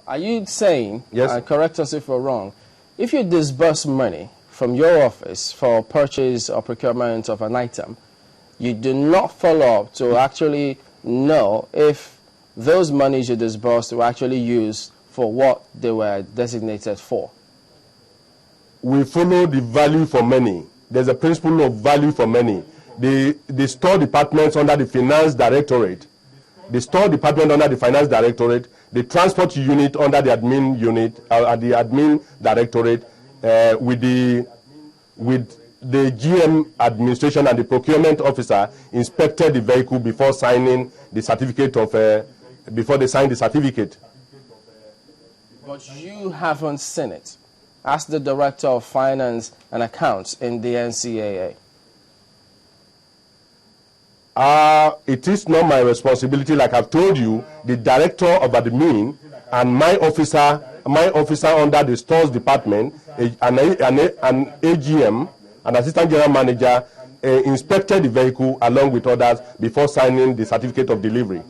Are you saying, yes, correct us if we're wrong, if you disburse money from your office for purchase or procurement of an item, you do not follow up to actually know if those monies you disbursed were actually used for what they were designated for? We follow the value for money. There's a principle of value for money. The store departments under the finance directorate, the store department under the finance directorate, the transport unit under the admin unit, the admin directorate, with the GM administration and the procurement officer inspected the vehicle before signing the certificate of, before they signed the certificate. But you haven't seen it as the Director of Finance and Accounts in the NCAA. It is not my responsibility. Like I've told you, the Director of Admin and my officer under the stores department, an AGM, an Assistant General Manager, inspected the vehicle along with others before signing the certificate of delivery.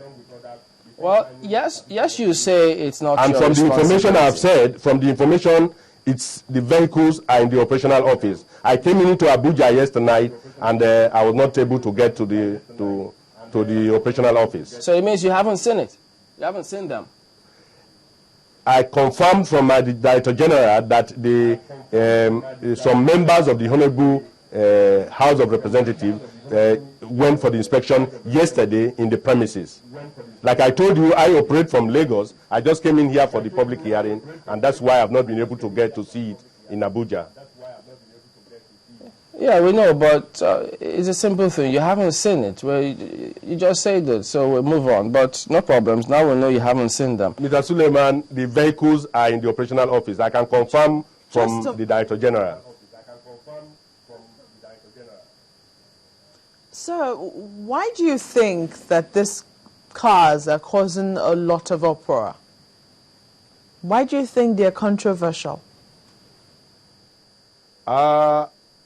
Well, yes, you say it's not and your from the information I've said, from the information, it's the vehicles are in the operational office. I came into Abuja yesterday night, and I was not able to get to the operational office. So it means you haven't seen it. You haven't seen them. I confirmed from the Director General that some members of the Honorable House of Representatives went for the inspection yesterday in the premises. Like I told you, I operate from Lagos. I just came in here for the public hearing, and that's why I've not been able to get to see it in Abuja. Yeah, we know, but it's a simple thing. You haven't seen it. Well, you just said it, so we'll move on. But no problems. Now we know you haven't seen them. Mr. Suleiman, the vehicles are in the operational office. I can confirm from the Director General. So, why do you think that these cars are causing a lot of uproar? Why do you think they're controversial?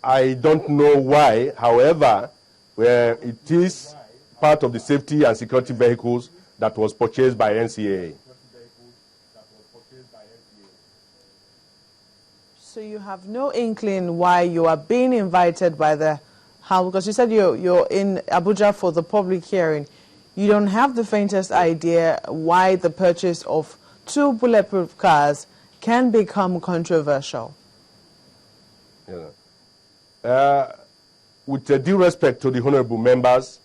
I don't know why. However, it is part of the safety and security vehicles that was purchased by NCAA. So you have no inkling why you are being invited by the House, because you said you're in Abuja for the public hearing. You don't have the faintest idea why the purchase of 2 bulletproof cars can become controversial. Yeah. With due respect to the honorable members,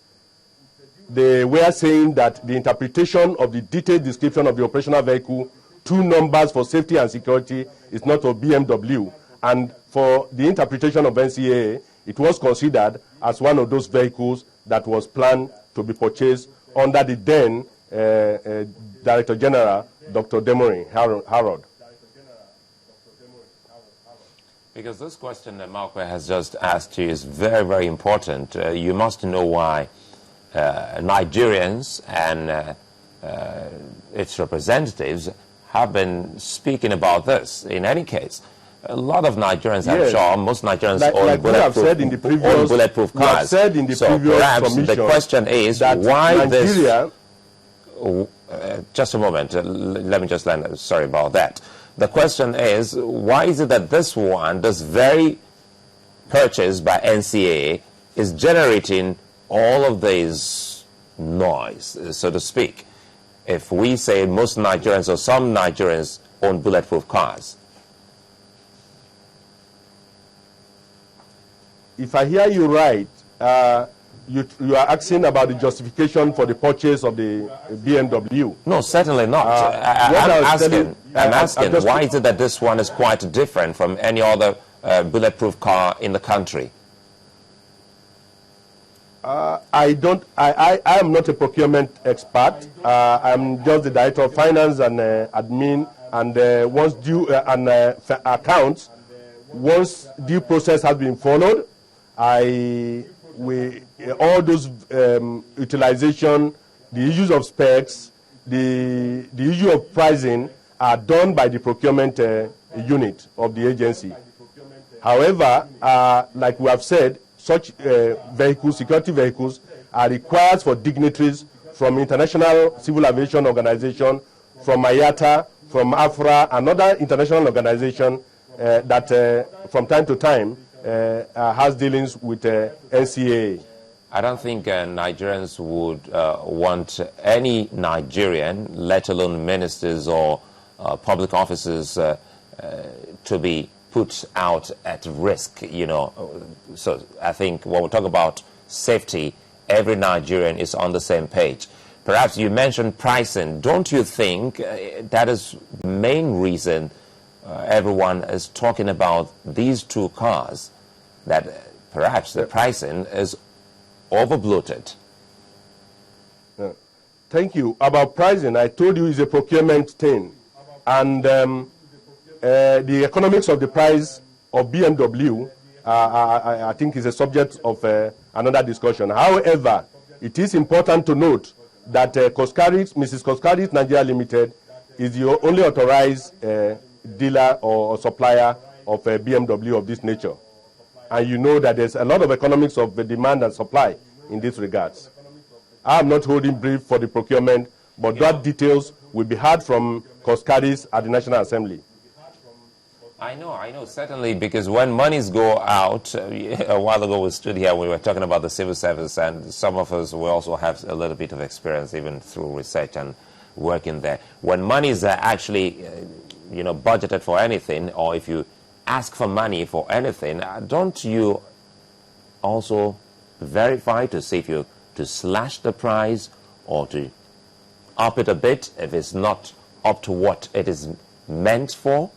they were saying that the interpretation of the detailed description of the operational vehicle, 2 numbers for safety and security, is not of BMW. And for the interpretation of NCAA, it was considered as one of those vehicles that was planned to be purchased under the then Director General, Dr. Demorin Harold. Because this question that Malcolm has just asked you is very, very important. You must know why Nigerians and its representatives have been speaking about this. In any case, a lot of Nigerians, yes, I'm sure, most Nigerians own bulletproof cars. Said in the so previous perhaps the question is why Nigeria, this... just a moment, let me just land, sorry about that. The question is, why is it that this one, this very purchase by NCAA, is generating all of this noise, so to speak, if we say most Nigerians or some Nigerians own bulletproof cars? If I hear you right, you are asking about the justification for the purchase of the BMW. No, certainly not. I'm asking why is it that this one is quite different from any other bulletproof car in the country? I am not a procurement expert. I'm just the Director of Finance and Admin, and once due accounts, once due process has been followed, all those utilization, the issues of specs, the issue of pricing are done by the procurement unit of the agency. However, like we have said, such vehicles, security vehicles, are required for dignitaries from International Civil Aviation Organization, from IATA, from AFRA, another international organization that from time to time has dealings with NCAA. I don't think Nigerians would want any Nigerian, let alone ministers or public officers, to be put out at risk, you know. So I think when we talk about safety, every Nigerian is on the same page. Perhaps you mentioned pricing. Don't you think that is the main reason everyone is talking about these two cars, that perhaps the pricing is over-bloated? Thank you. About pricing, I told you it's a procurement thing. And the economics of the price of BMW, I think, is a subject of another discussion. However, it is important to note that Mrs. Koskari's Nigeria Limited is the only authorized dealer or supplier of BMW of this nature. And you know that there's a lot of economics of the demand and supply in these regards. I am not holding brief for the procurement, but that details will be heard from Koskaris at the National Assembly. I know, certainly, because when monies go out, a while ago we stood here, we were talking about the civil service, and some of us will also have a little bit of experience, even through research and working there. When monies are actually, budgeted for anything, or if you ask for money for anything, don't you also verify to see if you to slash the price or to up it a bit if it's not up to what it is meant for?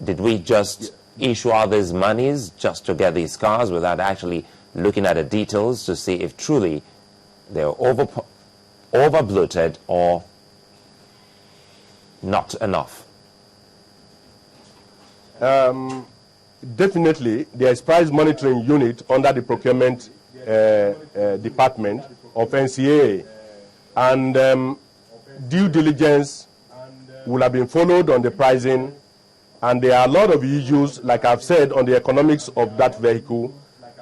Did we just issue all these monies just to get these cars without actually looking at the details to see if truly they're over-bloated or not enough? Definitely, there is price monitoring unit under the procurement department of NCAA, and due diligence will have been followed on the pricing, and there are a lot of issues, like I've said, on the economics of that vehicle,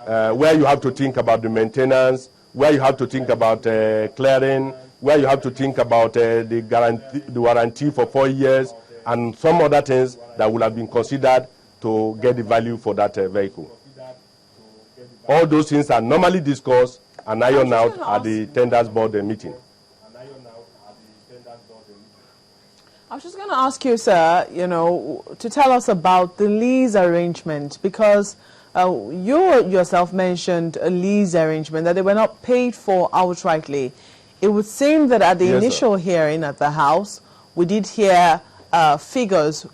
where you have to think about the maintenance, where you have to think about clearing, where you have to think about the warranty for 4 years, and some other things that will have been considered to get the value for that vehicle. All those things are normally discussed and ironed out at the tenders board meeting. I was just going to ask you, sir, to tell us about the lease arrangement, because you yourself mentioned a lease arrangement, that they were not paid for outrightly. It would seem that at the initial hearing at the House, we did hear figures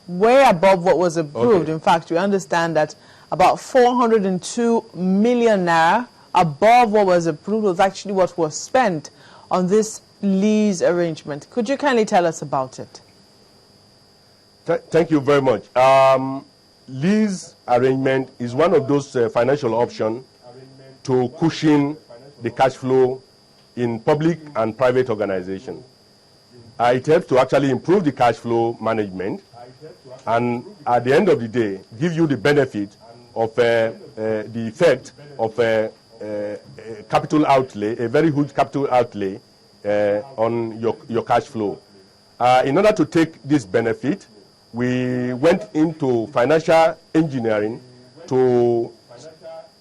way above what was approved. Okay. In fact, we understand that about 402 million naira above what was approved was actually what was spent on this lease arrangement. Could you kindly tell us about it? Thank you very much. Lease arrangement is one of those financial options to cushion the cash flow in public and private organizations. It helps to actually improve the cash flow management, and at the end of the day, give you the benefit of the effect of capital outlay, a very huge capital outlay on your cash flow. In order to take this benefit, we went into financial engineering to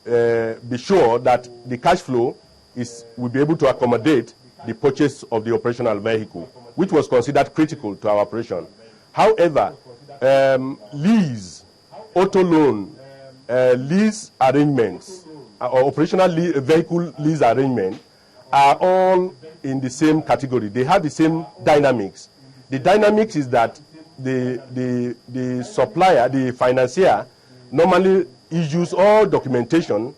be sure that the cash flow will be able to accommodate the purchase of the operational vehicle, which was considered critical to our operation. However, lease, auto loan, lease arrangements, or operational vehicle lease arrangement are all in the same category. They have the same dynamics. The dynamics is that the supplier, the financier, normally issues all documentation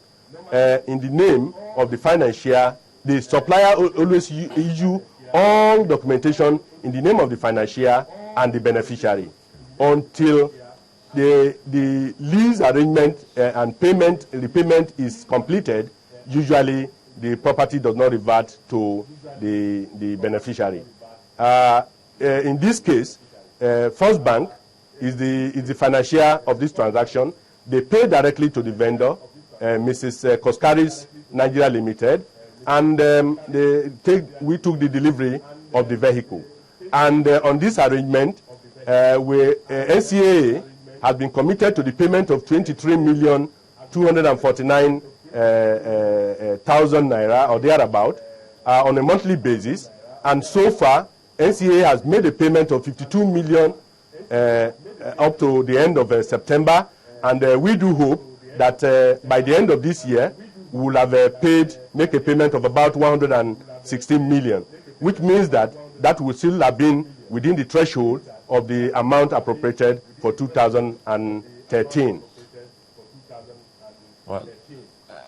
in the name of the financier. The supplier always issue all documentation in the name of the financier and the beneficiary until the lease arrangement and repayment is completed. Usually the property does not revert to the beneficiary. In this case, First Bank is the financier of this transaction. They pay directly to the vendor, Mrs. Koskari's Nigeria Limited, and we took the delivery of the vehicle. And on this arrangement, NCAA has been committed to the payment of 23,249,000 naira or thereabout on a monthly basis. And so far, NCAA has made a payment of 52 million up to the end of September. And we do hope that by the end of this year, we will have make a payment of about 116 million, which means that will still have been within the threshold of the amount appropriated for 2013. Well,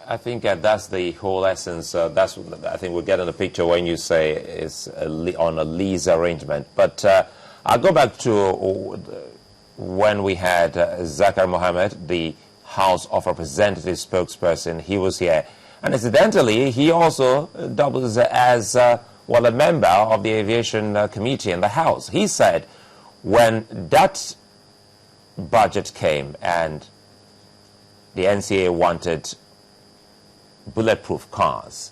I think that's the whole essence. That's I think we're getting the picture when you say it's on a lease arrangement. But I'll go back to when we had Zakar Mohammed, the House of Representatives spokesperson. He was here. And incidentally, he also doubles as a member of the Aviation Committee in the House. He said when that budget came and the NCAA wanted bulletproof cars,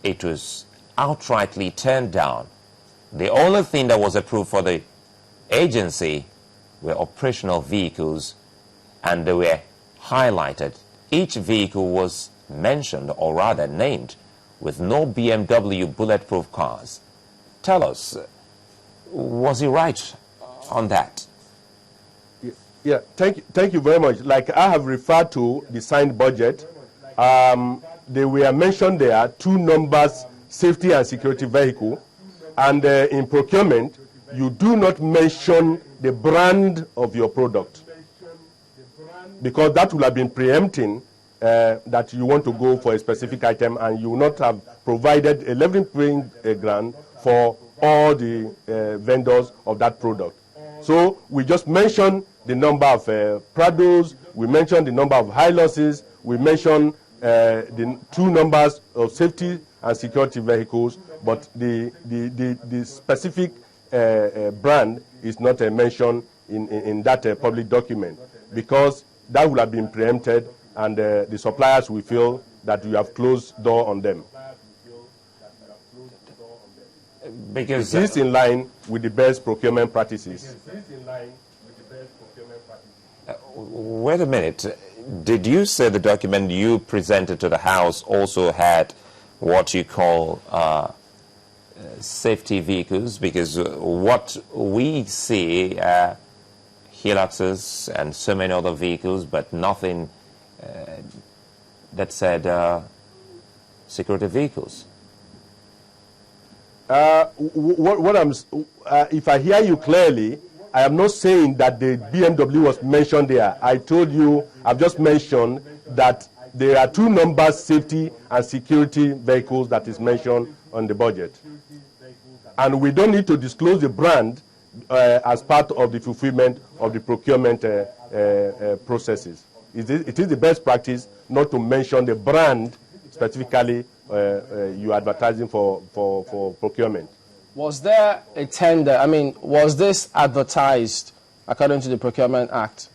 it was outrightly turned down. The only thing that was approved for the agency were operational vehicles, and they were highlighted. Each vehicle was mentioned, or rather named, with no BMW bulletproof cars. Tell us, was he right on that? Yeah, thank you very much. Like I have referred to the signed budget, they were mentioned there 2 numbers, safety and security vehicle, and in procurement, you do not mention the brand of your product, because that will have been preempting that you want to go for a specific item, and you will not have provided a leveling playing ground for all the vendors of that product. So we just mentioned the number of Prados, we mentioned the number of Hiluxes, we mentioned the 2 numbers of safety and security vehicles, but the specific brand is not mentioned in that public document, because that would have been preempted, and the suppliers will feel that you have closed door on them. Because it is in line with the best procurement practices. Wait a minute. Did you say the document you presented to the House also had what you call safety vehicles? Because what we see are Hiluxes and so many other vehicles, but nothing that said security vehicles. If I hear you clearly, I am not saying that the BMW was mentioned there. I told you, I've just mentioned that there are 2 numbers, safety and security vehicles, that is mentioned on the budget. And we don't need to disclose the brand as part of the fulfillment of the procurement processes. It is the best practice not to mention the brand specifically you are advertising for procurement. Was there a tender? I mean, was this advertised according to the Procurement Act?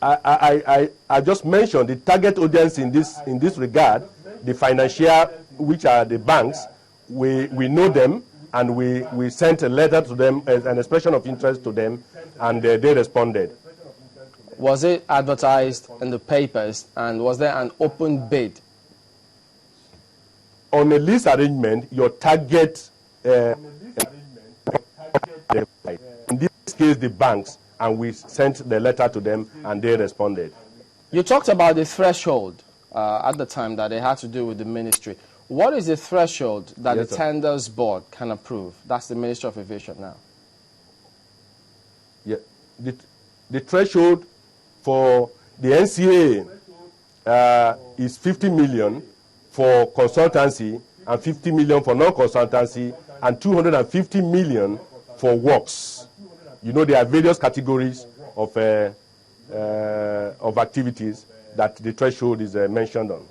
I just mentioned the target audience in this regard, the financier, which are the banks. We know them, and we sent a letter to them as an expression of interest to them, and they responded. Was it advertised in the papers, and was there an open bid? On a lease arrangement, your target, in this case, the banks, and we sent the letter to them, and they responded. You talked about the threshold at the time that they had to do with the ministry. What is the threshold that the tenders board can approve? That's the Ministry of Aviation now. Yeah, the threshold for the NCAA is 50 million for consultancy, and 50 million for non-consultancy, and 250 million for works. You know, there are various categories of activities that the threshold is mentioned on.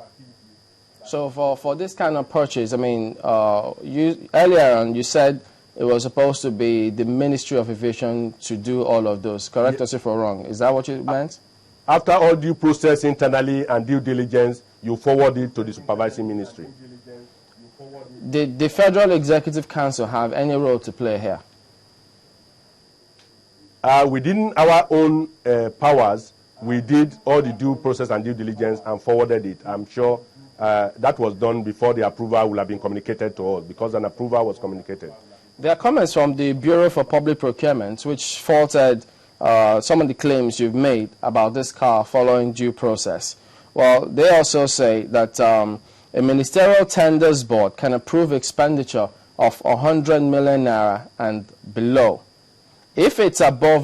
So for this kind of purchase, I mean, earlier on you said it was supposed to be the Ministry of Aviation to do all of those. Correct us if we're wrong. Is that what you meant? After all due process internally and due diligence, you forward it to the supervising ministry. Did the Federal Executive Council have any role to play here? Within our own powers, we did all the due process and due diligence and forwarded it. I'm sure that was done before the approval will have been communicated to us, because an approval was communicated. There are comments from the Bureau for Public Procurement which faulted some of the claims you've made about this car following due process. Well, they also say that a ministerial tenders board can approve expenditure of 100 million naira and below. If it's above